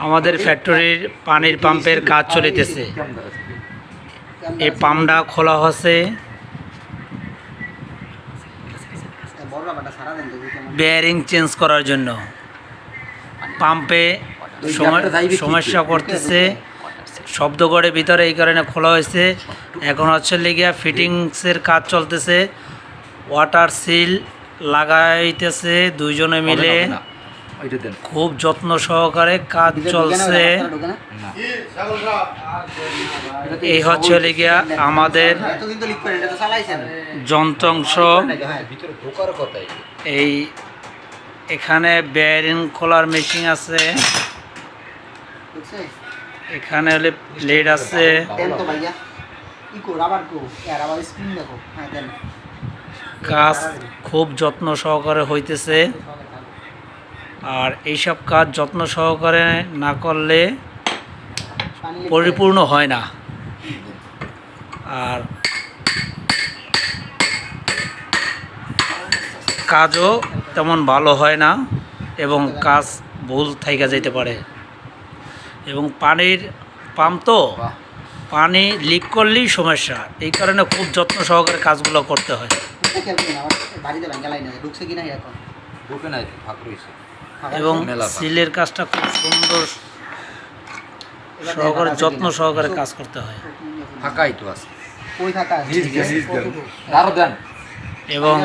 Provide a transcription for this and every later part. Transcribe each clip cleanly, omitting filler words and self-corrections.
আমাদের ফ্যাক্টরির পানির পাম্পের কাজ চলিতেছে। এই পাম্পটা খোলা হচ্ছে বেয়ারিং চেঞ্জ করার জন্য। পাম্পে সমস্যা করতেছে, শব্দ করে ভিতরে, এই কারণে খোলা হয়েছে। এখন হচ্ছে লিগিয়া ফিটিংসের কাজ চলতেছে, ওয়াটার সিল লাগাইতেছে দুইজনে মিলে, খুব যত্ন সহকারে কাজ চলছে। এই হচ্ছে লিগিয়া আমাদের যন্ত্রাংশ। এই এখানে বেয়ারিং খোলার মেশিন আছে, এখানে হলে ব্লেড আছে। কাজ খুব যত্ন সহকারে হইতেছে, আর এইসব কাজ যত্ন সহকারে না করলে পরিপূর্ণ হয় না, আর কাজও তেমন ভালো হয় না, এবং কাজ ভুল থাইকা যেতে পারে। এবং পানির পাম্প তো, পানি লিক করলেই সমস্যা, এই কারণে খুব যত্ন সহকারে কাজগুলো করতে হয়। এবং সিলের কাজটা খুব সুন্দর সহকারে যত্ন সহকারে কাজ করতে হয়। এবং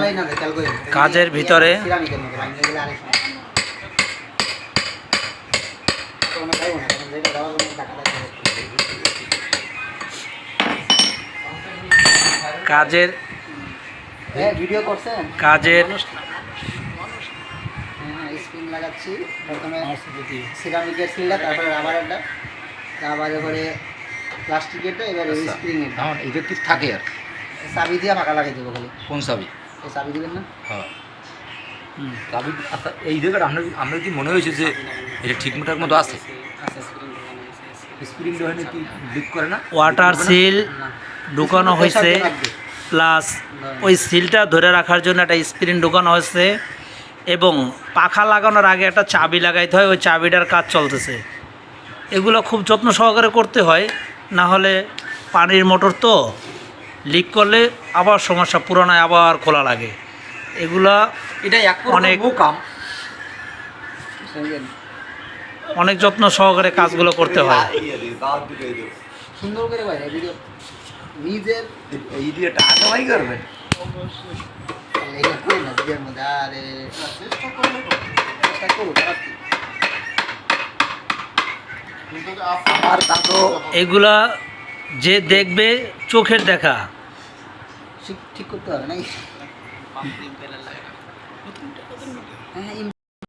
কাজের ভিতরে কাজের স্প্রিং লাগাচ্ছি প্রথমে সিরামিকের সিলটা, তারপরে রাবারেরটা, রাবারের পরে প্লাস্টিকেরটা, এবারে স্প্রিংয়েরটা। এটা কি থাকে আর চাবি দিয়ে ফাঁকা লাগাই দেবো খালি। কোন চাবি? এই চাবি দিবেন না? হ্যাঁ চাবি। আচ্ছা এই জায়গাটা আপনার কি মনে হয়েছে যে এটা ঠিকঠাক মতো আছে? স্প্রিং হয়নি কি লিক করে না? ওয়াটার সিল ঢুকানো হয়েছে, প্লাস ওই সিলটা ধরে রাখার জন্য একটা স্প্রিং ঢুকানো হয়েছে, এবং পাখা লাগানোর আগে একটা চাবি লাগাইতে হয়, ওই চাবিটার কাজ চলতেছে। এগুলো খুব যত্ন সহকারে করতে হয়, না হলে পানির মোটর তো লিক করলে আবার সমস্যা, পুরানায় আবার খোলা লাগে। এগুলা অনেক যত্ন সহকারে কাজগুলো করতে হয়। সুন্দর করে নিজের করবেন এগুলা যে দেখবে চোখের দেখা, ঠিক করতে হবে না।